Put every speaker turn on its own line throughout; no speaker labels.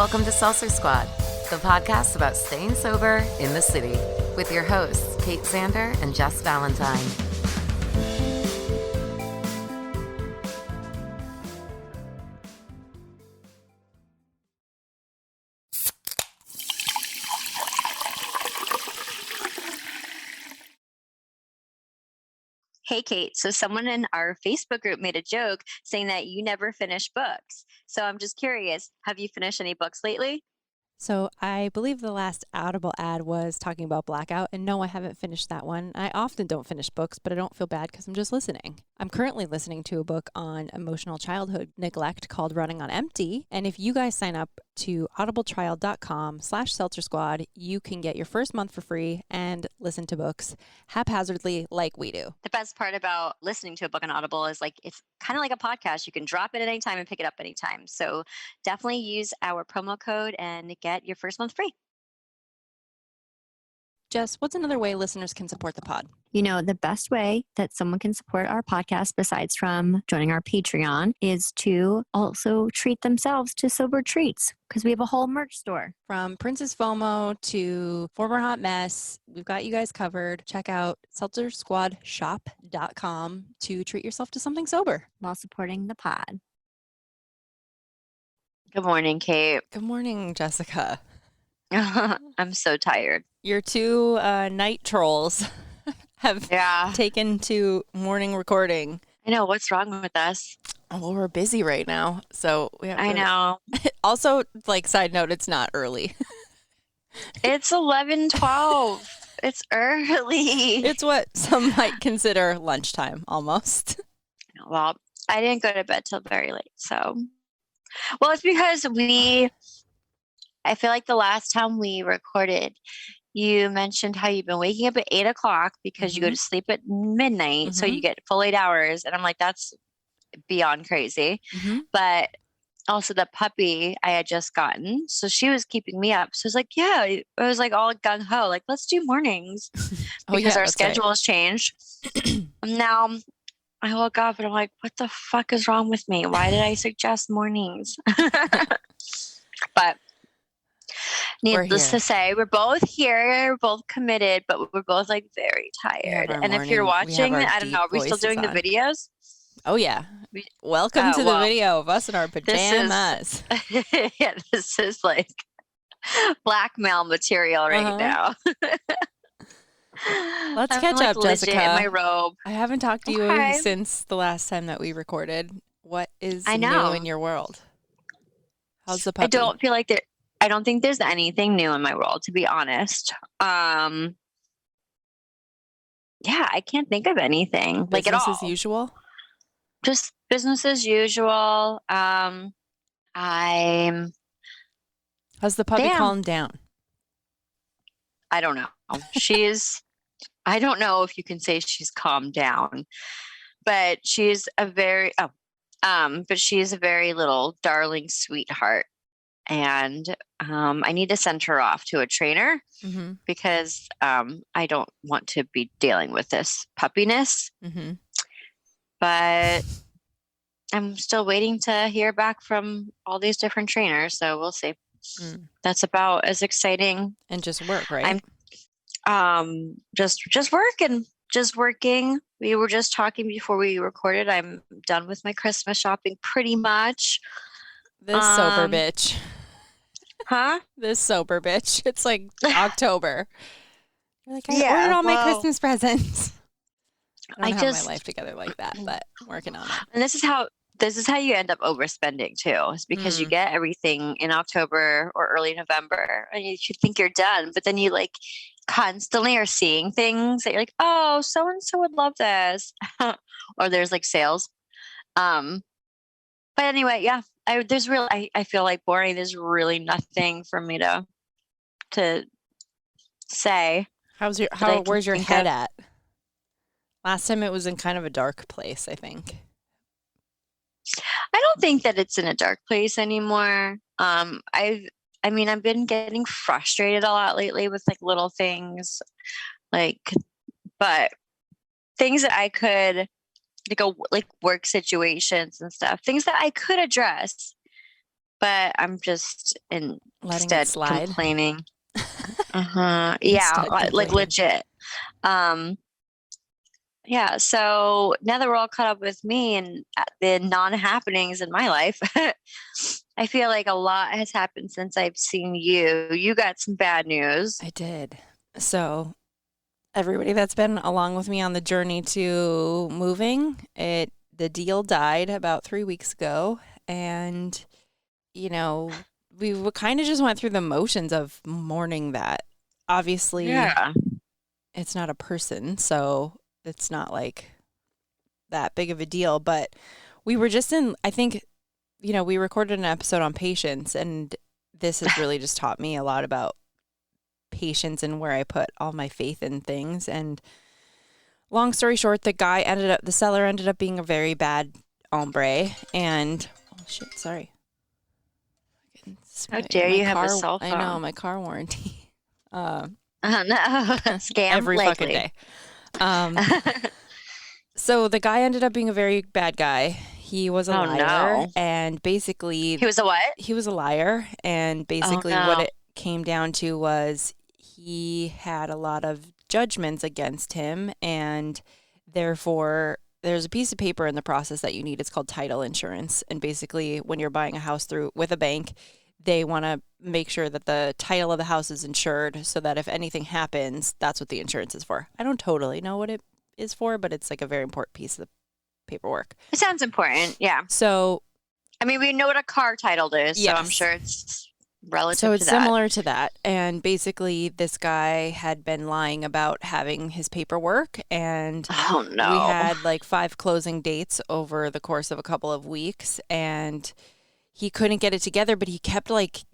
Welcome to Seltzer Squad, the podcast about staying sober in the city, with your hosts, Kate Sander and Jes Valentine.
Hey, Kate. So someone in our Facebook group made a joke saying that you never finish books. So I'm just curious, have you finished any books lately?
So I believe the last Audible ad was talking about Blackout, and no, I haven't finished that one. I often don't finish books, but I don't feel bad because I'm just listening. I'm currently listening to a book on emotional childhood neglect called Running on Empty, and if you guys sign up to audibletrial.com/seltzer squad, you can get your first month for free and listen to books haphazardly like we do.
The best part about listening to a book on Audible is it's kind of like a podcast. You can drop it at any time and pick it up anytime. So definitely use our promo code and get your first month free.
Jess, what's another way listeners can support the pod?
You know, the best way that someone can support our podcast, besides from joining our Patreon, is to also treat themselves to sober treats, because we have a whole merch store.
From Princess FOMO to Former Hot Mess, we've got you guys covered. Check out seltzersquadshop.com to treat yourself to something sober
While supporting the pod. Good morning, Kate.
Good morning, Jessica.
I'm so tired.
Your two night trolls have taken to morning recording.
I know. What's wrong with us?
Well, we're busy right now, so we have to...
I know.
Also, side note, it's not early.
It's 11:12. It's early.
It's what some might consider lunchtime, almost.
Well, I didn't go to bed till very late, so... Well, it's because I feel like the last time we recorded, you mentioned how you've been waking up at 8 o'clock because you go to sleep at midnight. So you get full 8 hours. And I'm like, that's beyond crazy. But also the puppy I had just gotten. So she was keeping me up. So I was like, yeah, it was all gung ho. Let's do mornings because our schedule has changed. Now I woke up and I'm like, what the fuck is wrong with me? Why did I suggest mornings? But needless to say, we're both here, we're both committed, but we're both very tired. And if you're watching, I don't know, are we still doing the videos?
Oh yeah. Welcome to the video of us in our pajamas.
This is blackmail material right now.
Let's catch up, Jessica.
In my robe.
I haven't talked to you since the last time that we recorded. What is new in your world? How's the puppy?
I don't think there's anything new in my world, to be honest. Yeah, I can't think of anything at all.
Business as usual?
Just business as usual. Has
the puppy calmed down?
I don't know. I don't know if you can say she's calmed down, but she's a very little darling sweetheart. And I need to send her off to a trainer because I don't want to be dealing with this puppiness. But I'm still waiting to hear back from all these different trainers. So we'll see. That's about as exciting.
And just work, right?
I'm just working. We were just talking before we recorded. I'm done with my Christmas shopping pretty much.
This sober bitch.
Huh?
This sober bitch. It's October. You're I ordered all my Christmas presents. I don't have my life together like that, but I'm working on it.
And this is how you end up overspending too. Is because you get everything in October or early November, and you should think you're done, but then you constantly are seeing things that you're like, oh, so and so would love this, or there's sales. But anyway, yeah. I feel boring. There's really nothing for me to say.
Where's your head at? Last time it was in kind of a dark place, I think.
I don't think that it's in a dark place anymore. I've been getting frustrated a lot lately with little things, but things that I could work situations and stuff, things that I could address but I'm just
Letting it
instead
slide.
complaining. Yeah,
Instead
like
complaining.
legit. Yeah, so now that we're all caught up with me and the non-happenings in my life, I feel like a lot has happened since I've seen you. You got some bad news.
I did. So everybody that's been along with me on the journey to moving, the deal died about 3 weeks ago, and we kind of just went through the motions of mourning that. Obviously,
Yeah.
it's not a person, so it's not like that big of a deal, but we were just I think, we recorded an episode on patience, and this has really just taught me a lot about patience and where I put all my faith in things. And long story short, the seller ended up being a very bad hombre, and oh shit, sorry.
How dare you have a cell phone?
I know, my car warranty.
No, scam
Every
likely.
fucking day. So the guy ended up being a very bad guy. He was a liar,
no.
and basically
He was a what?
he was a liar, and basically
no.
what it came down to was he had a lot of judgments against him, and therefore there's a piece of paper in the process that you need. It's called title insurance, and basically when you're buying a house with a bank, they want to make sure that the title of the house is insured so that if anything happens, that's what the insurance is for. I don't totally know what it is for, but it's like a very important piece of the paperwork.
It sounds important. Yeah.
So,
I mean, we know what a car title is, so I'm
yes.
sure it's relative
So it's
to that.
similar to that. And basically this guy had been lying about having his paperwork, and
Oh no.
we had like 5 closing dates over the course of a couple of weeks, and he couldn't get it together, but he kept like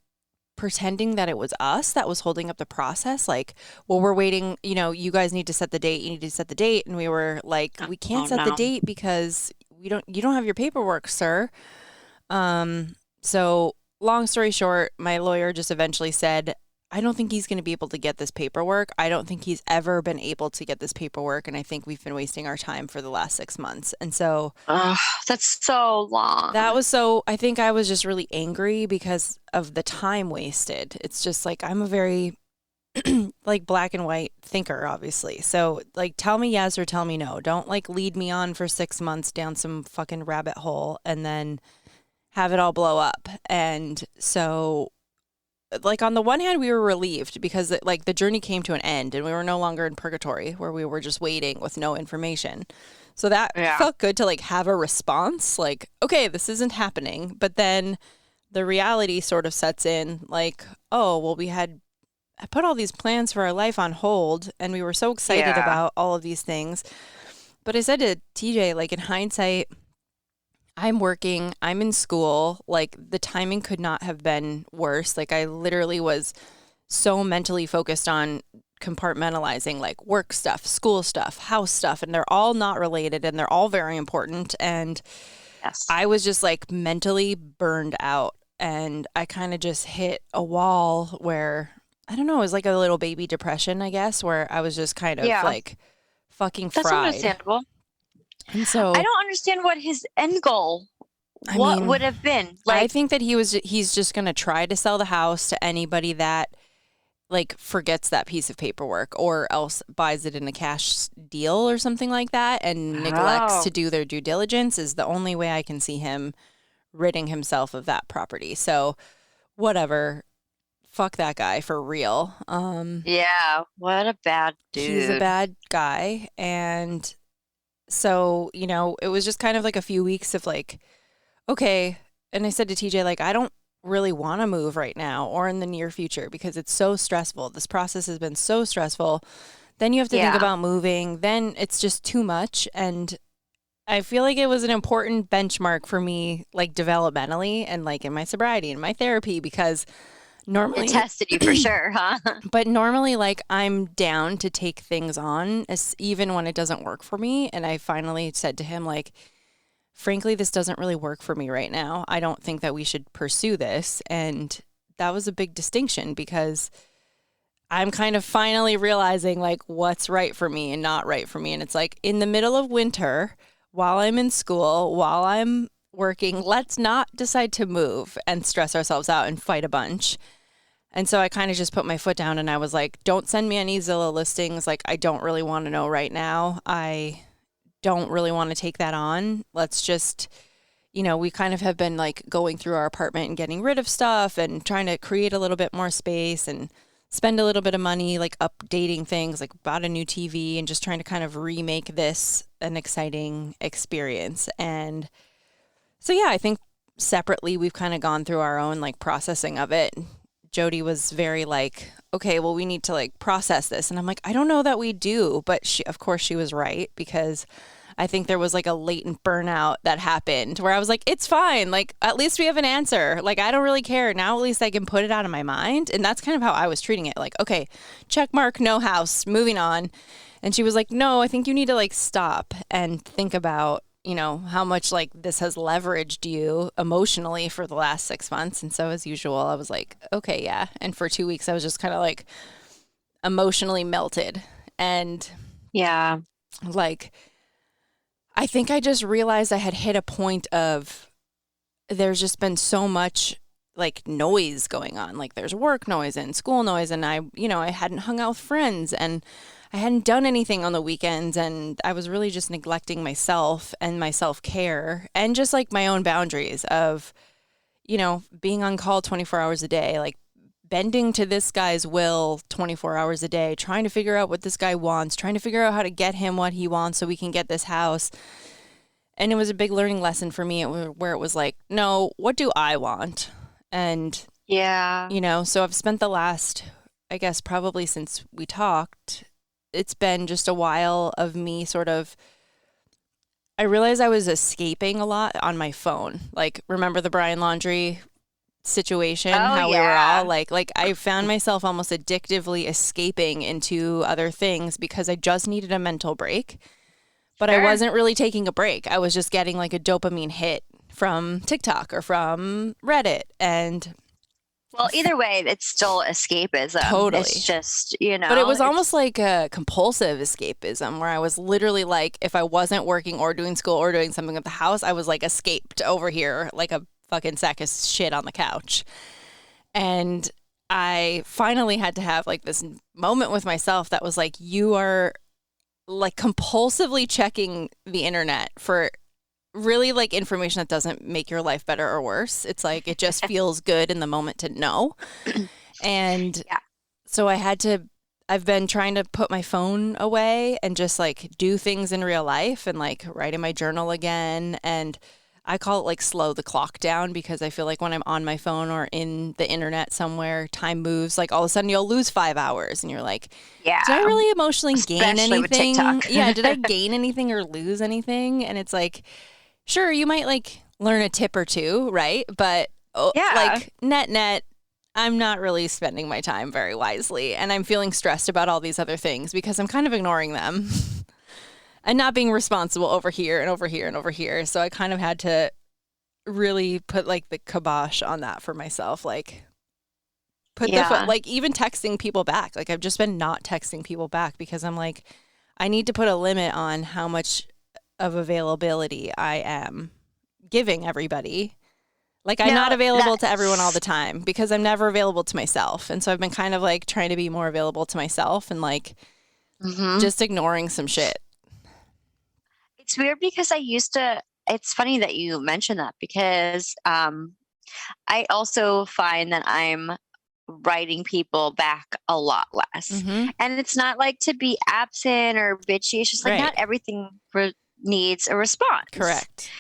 pretending that it was us that was holding up the process. Like, well, we're waiting, you guys need to set the date. You need to set the date. And we were like, we can't set the date because you don't have your paperwork, sir. So long story short, my lawyer just eventually said, I don't think he's going to be able to get this paperwork. I don't think he's ever been able to get this paperwork. And I think we've been wasting our time for the last 6 months. And so
that's so long.
I think I was just really angry because of the time wasted. It's just like, I'm a very like black and white thinker, obviously. So like, tell me yes or tell me no. Don't like lead me on for 6 months down some fucking rabbit hole and then have it all blow up. And so like on the one hand, we were relieved because the journey came to an end and we were no longer in purgatory where we were just waiting with no information. So that felt good to like have a response, like, okay, this isn't happening. But then the reality sort of sets in, like, oh, well, I put all these plans for our life on hold and we were so excited about all of these things. But I said to TJ, like, in hindsight, I'm working, I'm in school, like the timing could not have been worse. Like I literally was so mentally focused on compartmentalizing like work stuff, school stuff, house stuff, and they're all not related and they're all very important. And I was just like mentally burned out, and I kind of just hit a wall where, I don't know, it was like a little baby depression, I guess, where I was just kind of like fucking fried.
That's understandable.
And so
I don't understand what his end goal would have been. Like,
I think that he's just going to try to sell the house to anybody that like forgets that piece of paperwork or else buys it in a cash deal or something like that and neglects to do their due diligence is the only way I can see him ridding himself of that property. So whatever. Fuck that guy for real.
Yeah, what a bad dude.
He's a bad guy. And so, it was just kind of like a few weeks of like, okay. And I said to TJ, like, I don't really want to move right now or in the near future because it's so stressful. This process has been so stressful. Then you have to think about moving. Then it's just too much. And I feel like it was an important benchmark for me, like developmentally and like in my sobriety and my therapy, because normally
it tested you for sure, huh?
But normally, like, I'm down to take things on, even when it doesn't work for me. And I finally said to him, like, frankly, this doesn't really work for me right now. I don't think that we should pursue this. And that was a big distinction because I'm kind of finally realizing, like, what's right for me and not right for me. And it's like in the middle of winter, while I'm in school, while I'm working. Let's not decide to move and stress ourselves out and fight a bunch. And so I kind of just put my foot down and I was like, don't send me any Zillow listings. Like, I don't really want to know right now. I don't really want to take that on. Let's just, we kind of have been like going through our apartment and getting rid of stuff and trying to create a little bit more space and spend a little bit of money, like updating things, like bought a new TV and just trying to kind of remake this an exciting experience. And so, yeah, I think separately we've kind of gone through our own like processing of it. Jody was very like, okay, well, we need to like process this. And I'm like, I don't know that we do. But of course she was right, because I think there was like a latent burnout that happened where I was like, it's fine. Like, at least we have an answer. Like, I don't really care. Now at least I can put it out of my mind. And that's kind of how I was treating it. Like, okay, check mark, no house, moving on. And she was like, no, I think you need to like stop and think about, how much like this has leveraged you emotionally for the last 6 months. And so as usual, I was like, okay, yeah. And for 2 weeks, I was just kind of like emotionally melted. And
yeah,
like, I think I just realized I had hit a point of there's just been so much like noise going on. Like, there's work noise and school noise. And I hadn't hung out with friends and I hadn't done anything on the weekends. And I was really just neglecting myself and my self-care and just like my own boundaries of, being on call 24 hours a day, like bending to this guy's will 24 hours a day, trying to figure out what this guy wants, trying to figure out how to get him what he wants so we can get this house. And it was a big learning lesson for me where it was like, no, what do I want? And,
yeah,
so I've spent the last, I guess, probably since we talked, it's been just a while of me sort of, I realized I was escaping a lot on my phone. Like, remember the Brian Laundrie situation, how we were all like I found myself almost addictively escaping into other things because I just needed a mental break. But I wasn't really taking a break. I was just getting like a dopamine hit from TikTok or from Reddit. And
well, either way, it's still escapism.
Totally.
It's just,
But it was almost like a compulsive escapism where I was literally like, if I wasn't working or doing school or doing something at the house, I was like escaped over here like a fucking sack of shit on the couch. And I finally had to have like this moment with myself that was like, you are like compulsively checking the internet for really like information that doesn't make your life better or worse. It's like, it just feels good in the moment to know. And so I've been trying to put my phone away and just like do things in real life and like write in my journal again. And I call it like slow the clock down, because I feel like when I'm on my phone or in the internet somewhere, time moves. Like all of a sudden you'll lose 5 hours and you're like, did I really emotionally gain anything?
With TikTok.
Yeah, did I gain anything or lose anything? And it's like, sure, you might like learn a tip or two, right? But like net, I'm not really spending my time very wisely. And I'm feeling stressed about all these other things because I'm kind of ignoring them. And not being responsible over here and over here and over here. So I kind of had to really put like the kibosh on that for myself. Like like even texting people back. Like I've just been not texting people back because I'm like, I need to put a limit on how much of availability I am giving everybody. Like I'm not available to everyone all the time because I'm never available to myself. And so I've been kind of like trying to be more available to myself and like just ignoring some shit.
It's weird because it's funny that you mentioned that because I also find that I'm writing people back a lot less. And it's not like to be absent or bitchy. It's just like not everything needs a response.
Correct.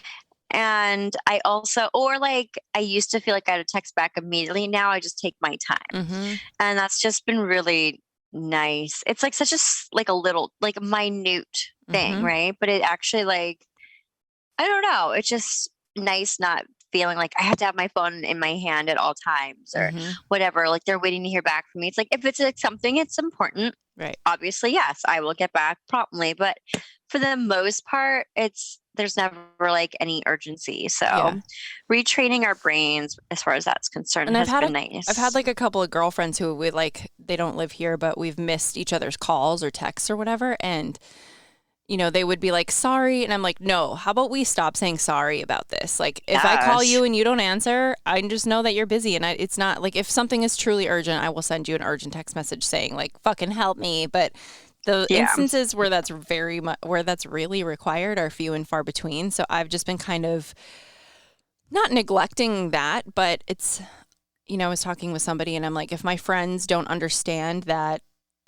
And I also, or like I used to feel like I had to text back immediately. Now I just take my time. And that's just been really nice. It's like such a little like minute thing, right? But it actually like, I don't know, it's just nice not feeling like I have to have my phone in my hand at all times or whatever, like they're waiting to hear back from me. It's like if it's like something it's important, right? Obviously, yes, I will get back promptly, but for the most part there's never like any urgency. So retraining our brains as far as that's concerned has been nice.
I've had like a couple of girlfriends who we like, they don't live here, but we've missed each other's calls or texts or whatever. And you know, they would be like, sorry. And I'm like, no, how about we stop saying sorry about this? Like, if I call you and you don't answer, I just know that you're busy. And it's not like, if something is truly urgent, I will send you an urgent text message saying like, fucking help me. But the instances where that's where that's really required are few and far between. So I've just been kind of not neglecting that, but it's, you know, I was talking with somebody and I'm like, if my friends don't understand that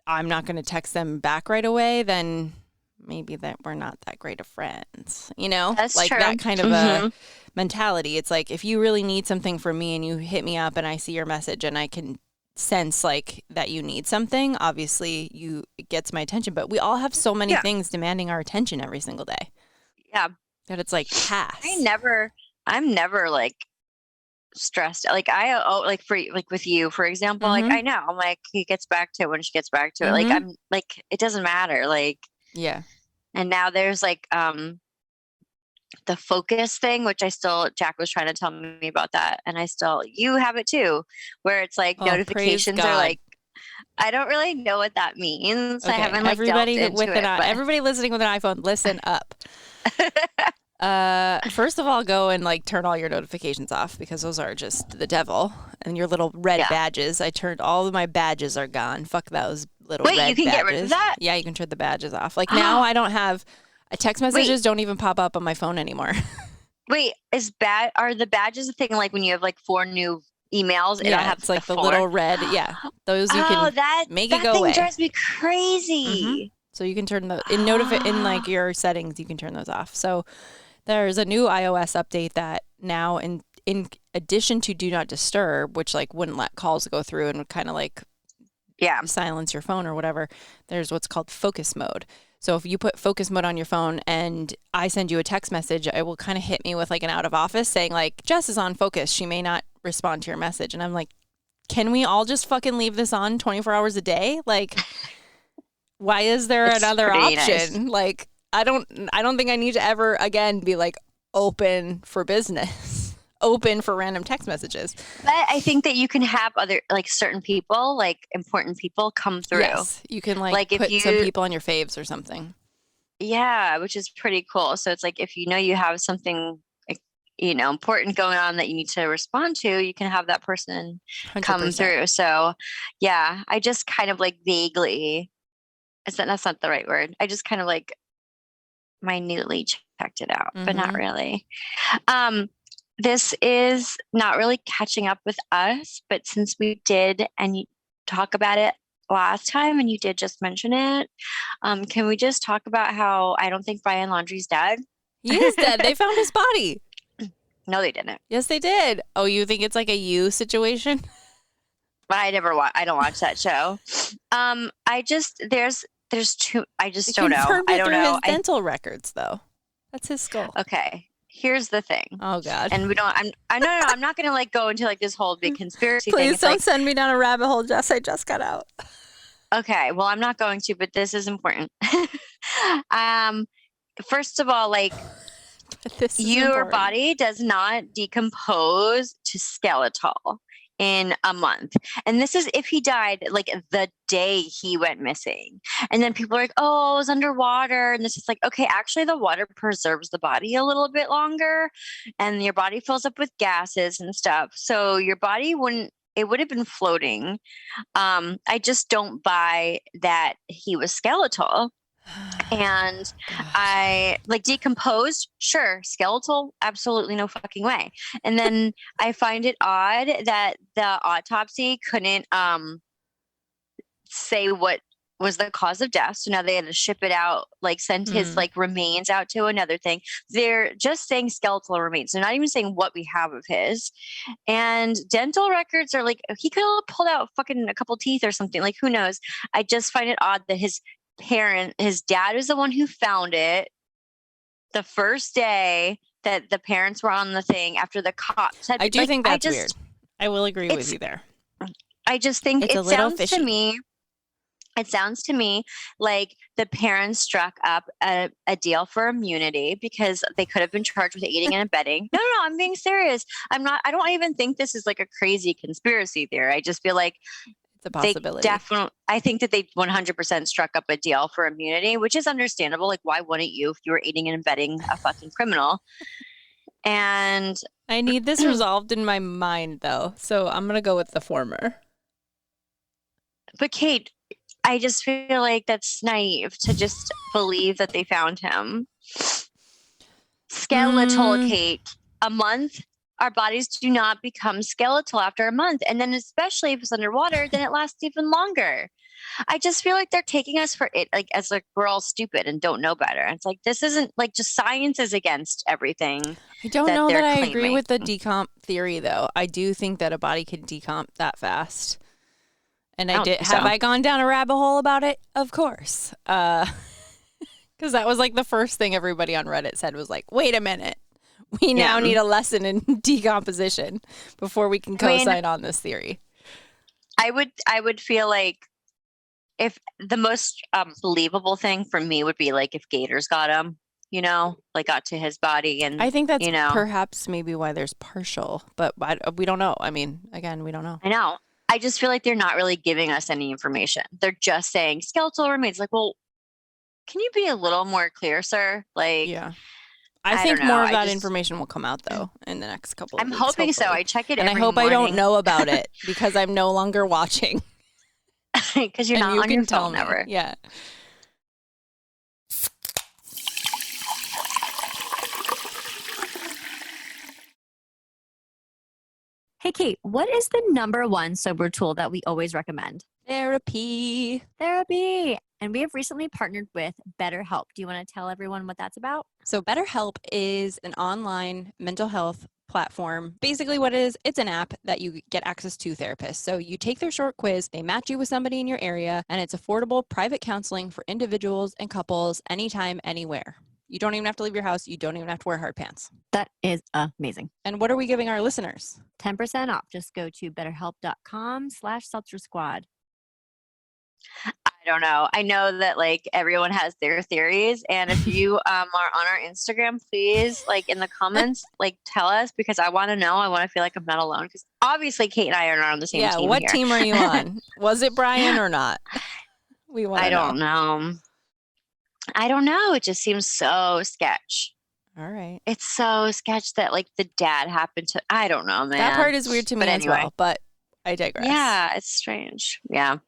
I'm not going to text them back right away, then maybe that we're not that great of friends, you know?
That's
like
true.
that kind of a mentality. It's like, if you really need something from me and you hit me up and I see your message and I can sense like that you need something, obviously it gets my attention, but we all have so many things demanding our attention every single day.
Yeah.
That it's like pass.
I'm never like stressed. Like like with you, for example, like I know, I'm like, he gets back to it when she gets back to it. Like, I'm like, it doesn't matter. Like, yeah. And now there's like, the focus thing, which Jack was trying to tell me about that. And you have it too, where it's like notifications are like, I don't really know what that means. Okay. I haven't like everybody delved into
everybody listening with an iPhone, listen up. First of all, go and like turn all your notifications off, because those are just the devil. And your little red badges, I turned all of my badges are gone. Fuck those little red badges. Wait, you can get rid of that? Yeah, you can turn the badges off. Like now I don't have text messages don't even pop up on my phone anymore.
Wait, are the badges a thing like when you have like 4 new emails?
Yeah, it's like the little red. Yeah, those you can make it go away.
That thing drives me crazy.
So you can turn in like your settings, you can turn those off. So there's a new iOS update that now in addition to do not disturb, which like wouldn't let calls go through and would kind of like silence your phone or whatever, there's what's called focus mode. So if you put focus mode on your phone and I send you a text message, it will kind of hit me with like an out of office saying like, Jess is on focus. She may not respond to your message. And I'm like, can we all just fucking leave this on 24 hours a day? Like, why is there another option? Nice. Like, I don't think I need to ever again be like open for business, open for random text messages.
But I think that you can have other like certain people, like important people, come through.
Yes, you can like put some people on your faves or something.
Yeah, which is pretty cool. So it's like if you know you have something important going on that you need to respond to, you can have that person 100%. Come through. So yeah, I just kind of like vaguely. That's not the right word. I just kind of like minutely checked it out, but not really. This is not really catching up with us, but since we did and you talk about it last time and you did just mention it, can we just talk about how I don't think Brian Laundrie's dead?
He is dead. They found his body.
No, they didn't.
Yes, they did. Oh, you think it's like a You situation?
But I don't watch that show. There's two. I just don't know. I don't know.
His dental records, though. That's his skull.
Okay. Here's the thing.
Oh God.
And we don't. I'm not going to like go into like this whole big conspiracy thing.
Please don't send me down a rabbit hole, Jess. I just got out.
Okay. Well, I'm not going to, but this is important. First of all, like your body does not decompose to skeletal in a month. And this is if he died like the day he went missing. And then people are like, oh, it was underwater. And this is like, okay, actually the water preserves the body a little bit longer and your body fills up with gases and stuff. So your body would have been floating. I just don't buy that he was skeletal. And I like decomposed, sure. Skeletal, absolutely no fucking way. And then I find it odd that the autopsy couldn't say what was the cause of death. So now they had to ship it out, like send his like remains out to another thing. They're just saying skeletal remains. They're not even saying what we have of his. And dental records are like, he could have pulled out fucking a couple teeth or something. Like, who knows? I just find it odd that his dad was the one who found it the first day that the parents were on the thing after the cops had.
I do think that's weird. I will agree with you there.
I just think it sounds to me like the parents struck up a deal for immunity because they could have been charged with aiding and abetting. No, I'm being serious. I don't even think this is like a crazy conspiracy theory. I just feel like
It's a possibility.
I think that they 100% struck up a deal for immunity, which is understandable. Like, why wouldn't you if you were aiding and abetting a fucking criminal? And
I need this resolved in my mind, though. So I'm going to go with the former.
But Kate, I just feel like that's naive to just believe that they found him. Skeletal, Kate. A month, our bodies do not become skeletal after a month. And then especially if it's underwater, then it lasts even longer. I just feel like they're taking us for it, like as like we're all stupid and don't know better. It's like, this isn't like, just science is against everything.
I don't know that I agree
claiming.
with the decomp theory, though. I do think that a body can decomp that fast. And I did. Have I gone down a rabbit hole about it? Of course. Because that was like the first thing everybody on Reddit said was like, wait a minute. We now need a lesson in decomposition before we can co-sign on this theory.
I would feel like if the most believable thing for me would be like if gators got him, you know, like got to his body. And
I think that's perhaps maybe why there's partial, but we don't know. I mean, again, we don't know.
I know. I just feel like they're not really giving us any information. They're just saying skeletal remains. Like, well, can you be a little more clear, sir? Like,
yeah. I think more of that information will come out, though, in the next couple of weeks.
I'm hoping so. I check it every
morning. And I hope I don't know about it because I'm no longer watching.
Because you're not on your phone ever.
Yeah.
Hey, Kate, what is the #1 sober tool that we always recommend?
Therapy.
And we have recently partnered with BetterHelp. Do you want to tell everyone what that's about?
So BetterHelp is an online mental health platform. Basically what it is, it's an app that you get access to therapists. So you take their short quiz, they match you with somebody in your area, and it's affordable private counseling for individuals and couples anytime, anywhere. You don't even have to leave your house. You don't even have to wear hard pants.
That is amazing.
And what are we giving our listeners?
10% off. Just go to betterhelp.com/Seltzer Squad.
I don't know. I know that like everyone has their theories, and if you are on our Instagram, please like in the comments, like tell us, because I want to know. I want to feel like I'm not alone, because obviously Kate and I are not on the same team.
Yeah, what
here.
team are you on? Was it Brian or not? We want.
I don't know. I don't know. It just seems so sketch.
All right.
It's so sketch that like the dad happened to. I don't know, man.
That part is weird to me as well, but I digress.
Yeah, it's strange. Yeah.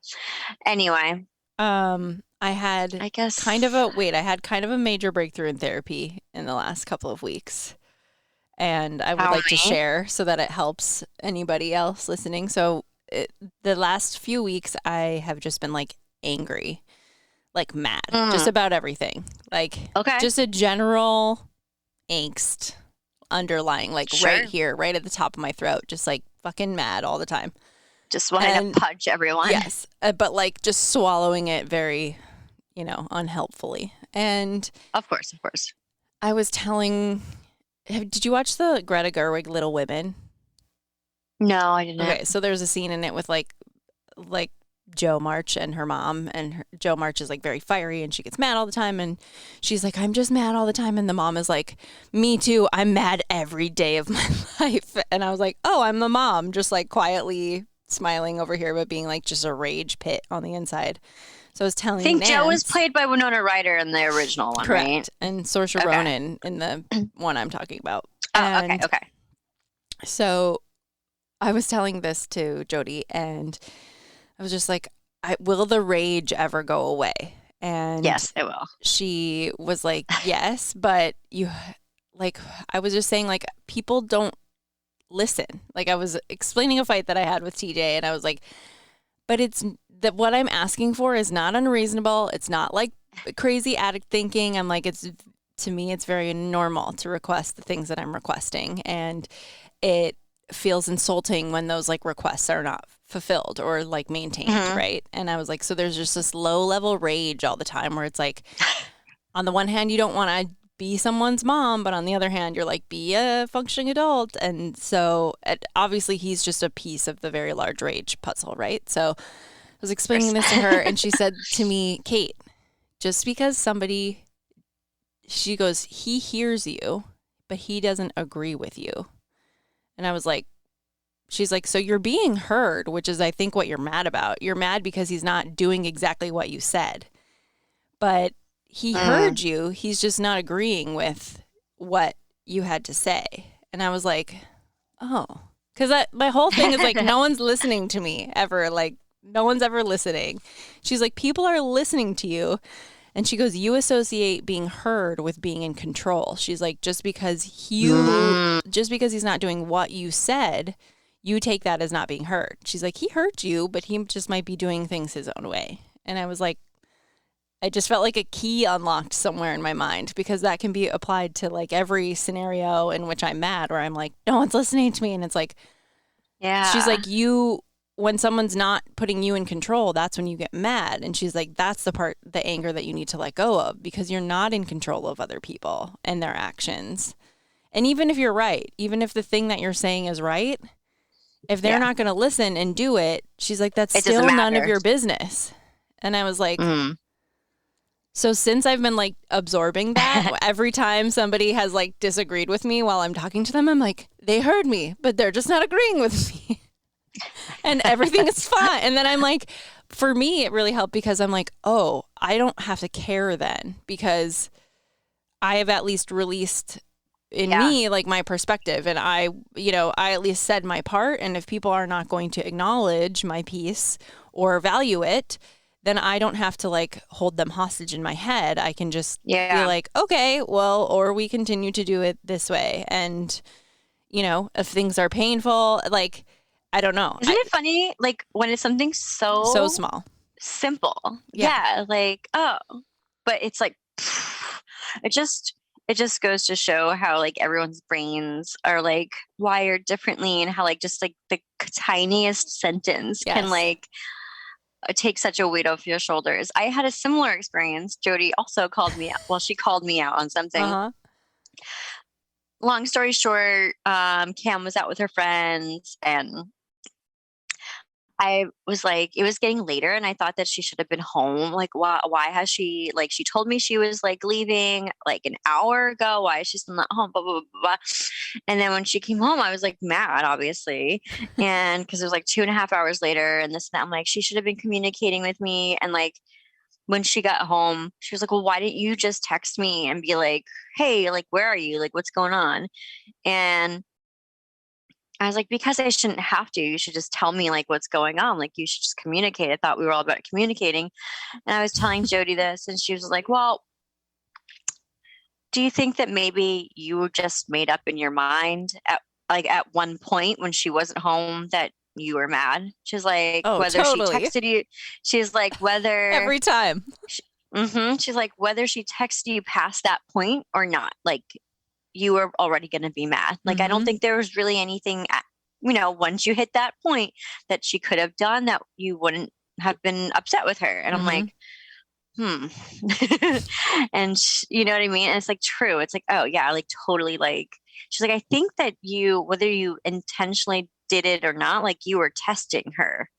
Anyway.
I had kind of a major breakthrough in therapy in the last couple of weeks. And I would like to share so that it helps anybody else listening. So the last few weeks I have just been like angry, like mad, just about everything. Like just a general angst underlying, like right here, right at the top of my throat, just like fucking mad all the time.
Just wanting to punch everyone.
Yes, but like just swallowing it very, unhelpfully. And
of course.
I was telling, did you watch the Greta Gerwig Little Women?
No, I didn't.
Okay, so there's a scene in it with like Jo March and her mom, and Jo March is like very fiery and she gets mad all the time, and she's like, I'm just mad all the time, and the mom is like, me too, I'm mad every day of my life. And I was like, oh, I'm the mom, just like quietly smiling over here, but being like just a rage pit on the inside. So I was telling
Nance, Jo was played by Winona Ryder in the original one,
correct,
right?
And Saoirse Ronan in the one I'm talking about.
Oh, okay.
So I was telling this to Jody, and I was just like, will the rage ever go away? And
yes, it will.
She was like, yes, but I was just saying, like, people don't listen. Like, I was explaining a fight that I had with TJ, and I was like, but it's that what I'm asking for is not unreasonable. It's not like crazy addict thinking. I'm like, to me, it's very normal to request the things that I'm requesting. And it feels insulting when those like requests are not fulfilled or like maintained, right? And I was like, so there's just this low level rage all the time where it's like, on the one hand, you don't want to be someone's mom, but on the other hand, you're like, be a functioning adult. And so obviously he's just a piece of the very large rage puzzle, right? So I was explaining this to her, and she said to me, Kate, just because she goes, he hears you, but he doesn't agree with you. And I was like, she's like, so you're being heard, which is, I think, what you're mad about. You're mad because he's not doing exactly what you said. But he heard you. He's just not agreeing with what you had to say. And I was like, oh. Because my whole thing is like, no one's listening to me ever. Like, no one's ever listening. She's like, people are listening to you. And she goes, you associate being heard with being in control. She's like, just because he's not doing what you said, you take that as not being heard. She's like, he heard you, but he just might be doing things his own way. And I was like, I just felt like a key unlocked somewhere in my mind, because that can be applied to like every scenario in which I'm mad, where I'm like, no one's listening to me. And it's like,
Yeah.
she's like, when someone's not putting you in control, that's when you get mad. And she's like, that's the anger that you need to let go of, because you're not in control of other people and their actions. And even if you're right, even if the thing that you're saying is right, if they're not going to listen and do it, she's like, that's still none of your business. And I was like, so since I've been like absorbing that, every time somebody has like disagreed with me while I'm talking to them, I'm like, they heard me, but they're just not agreeing with me. And everything is fine. And then I'm like, for me, it really helped, because I'm like, oh, I don't have to care then, because I have at least released in me like my perspective, and I at least said my part. And if people are not going to acknowledge my piece or value it, then I don't have to like hold them hostage in my head. I can just be like, okay, well, or we continue to do it this way. And, if things are painful, like, I don't know.
Isn't it funny? Like when it's something so
small,
simple. Yeah. Like, oh, but it's like, it just goes to show how like everyone's brains are like wired differently, and how like just like the tiniest sentence can like take such a weight off your shoulders. I had a similar experience. Jody also called me out. Well, she called me out on something. Long story short, Cam was out with her friends, and I was like, it was getting later, and I thought that she should have been home. Like, why has she, like, she told me she was like leaving like an hour ago. Why is she still not home? Blah, blah, blah, blah. And then when she came home, I was like mad, obviously. And cause it was like 2.5 hours later, and this and that, I'm like, she should have been communicating with me. And like, when she got home, she was like, well, why didn't you just text me and be like, hey, like, where are you? Like, what's going on? And I was like, because I shouldn't have to. You should just tell me like what's going on. Like, you should just communicate. I thought we were all about communicating. And I was telling Jody this, and she was like, well, do you think that maybe you were just made up in your mind at one point when she wasn't home that you were mad? She's like, whether she texted you, she's like, whether
every time.
She's like, whether she texted you past that point or not, like, you were already going to be mad. Like, I don't think there was really anything, once you hit that point that she could have done that you wouldn't have been upset with her. And I'm like, and you know what I mean? And it's like, true. It's like, oh yeah, like totally. Like, she's like, I think that whether you intentionally did it or not, like you were testing her.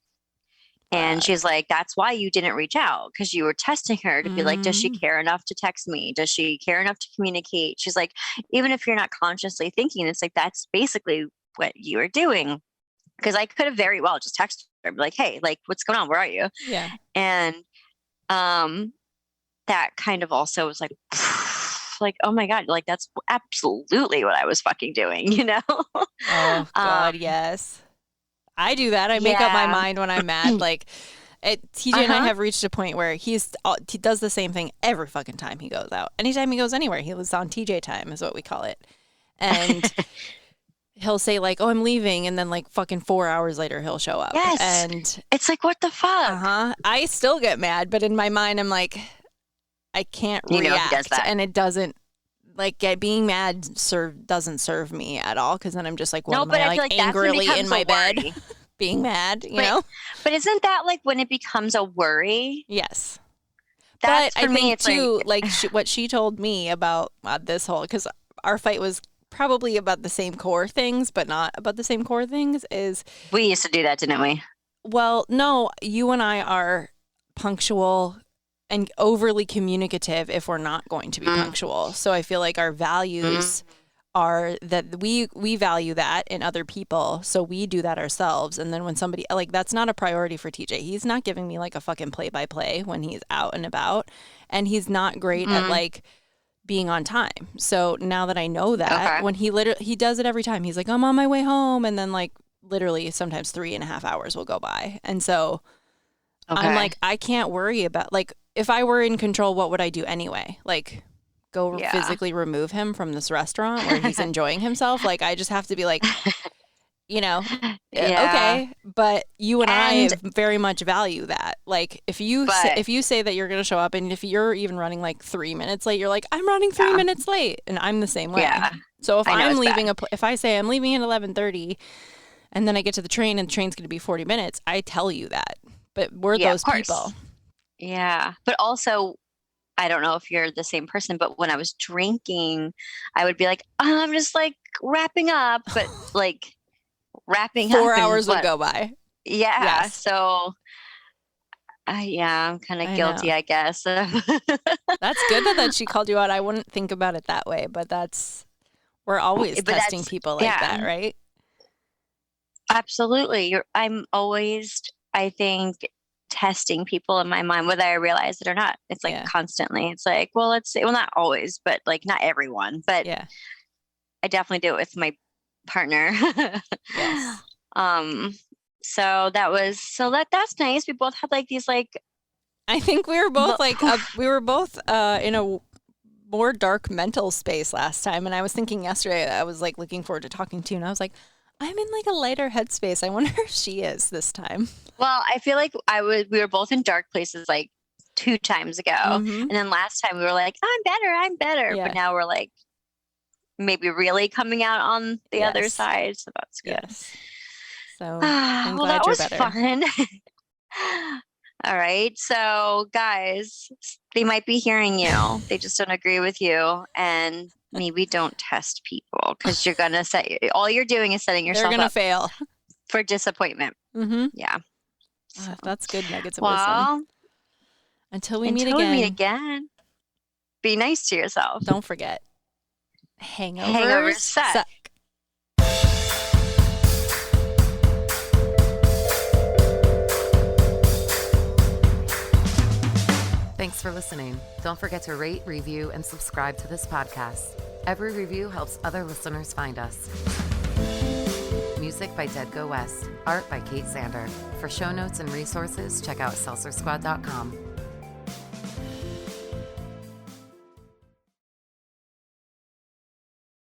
And she's like, that's why you didn't reach out, because you were testing her to be like, does she care enough to text me? Does she care enough to communicate? She's like, even if you're not consciously thinking, it's like, that's basically what you are doing. Because I could have very well just texted her and be like, hey, like, what's going on? Where are you?
Yeah.
And that kind of also was like, like, oh my God, like, that's absolutely what I was fucking doing,
Oh God, yes. I do that. I make up my mind when I'm mad. Like, TJ and I have reached a point where he does the same thing every fucking time he goes out. Anytime he goes anywhere, he lives on TJ time is what we call it. And he'll say like, oh, I'm leaving. And then like fucking 4 hours later, he'll show up.
Yes.
And
it's like, what the fuck?
I still get mad, but in my mind, I'm like, I can't react.
He does that.
And it doesn't. Like, being mad doesn't serve me at all, because then I'm just like, well, I like angrily in my bed being mad, you know?
But isn't that like when it becomes a worry?
Yes.
That's
but
for
I think
me, it's
too, like what she told me about this whole, because our fight was probably about the same core things, but not about the same core things, is...
We used to do that, didn't we?
Well, no, you and I are punctual and overly communicative if we're not going to be punctual. So I feel like our values are that we value that in other people, so we do that ourselves. And then when somebody, like, that's not a priority for TJ. He's not giving me like a fucking play-by-play when he's out and about, and he's not great at like being on time. So now that I know that, when he does it every time, he's like, I'm on my way home, and then like literally sometimes 3.5 hours will go by, and so I'm like, I can't worry about, like, if I were in control, what would I do anyway? Like, go physically remove him from this restaurant where he's enjoying himself? Like, I just have to be like, you know, okay. But you and I very much value that. Like, if you say that you're going to show up, and if you're even running like 3 minutes late, you're like, I'm running 3 minutes late, and I'm the same way. Yeah. So if I'm leaving if I say I'm leaving at 11:30, and then I get to the train and the train's going to be 40 minutes, I tell you that. But we're those people.
Yeah. But also, I don't know if you're the same person, but when I was drinking, I would be like, I'm just like wrapping up, but like wrapping
4 hours would go by.
Yeah.
Yes.
So, I'm kind of guilty, I guess.
That's good that she called you out. I wouldn't think about it that way, but we're always testing people like that, right?
Absolutely. I'm always, I think, testing people in my mind, whether I realize it or not. It's like constantly. It's like, well, let's say, well, not always, but like not everyone, but I definitely do it with my partner.
Yes.
So that's nice. We both had like these, like,
I think we were both in a more dark mental space last time. And I was thinking yesterday, I was like looking forward to talking to you, and I was like, I'm in like a lighter headspace. I wonder if she is this time.
Well, I feel like we were both in dark places like 2 times ago.
Mm-hmm.
And then last time we were like, I'm better. Yeah. But now we're like maybe really coming out on the other side. So that's good. Yes.
So I'm glad
that
you're
was
better.
Fun. All right. So guys, they might be hearing you. They just don't agree with you. And maybe don't test people, because you're going to all you're doing is setting yourself up.
They're going to fail
for disappointment.
Mm-hmm.
Yeah. So.
That's good nuggets of wisdom. Until we meet again,
be nice to yourself.
Don't forget, hangovers suck.
Thanks for listening. Don't forget to rate, review, and subscribe to this podcast. Every review helps other listeners find us. Music by Dead Go West. Art by Kate Sander. For show notes and resources, check out seltzersquad.com.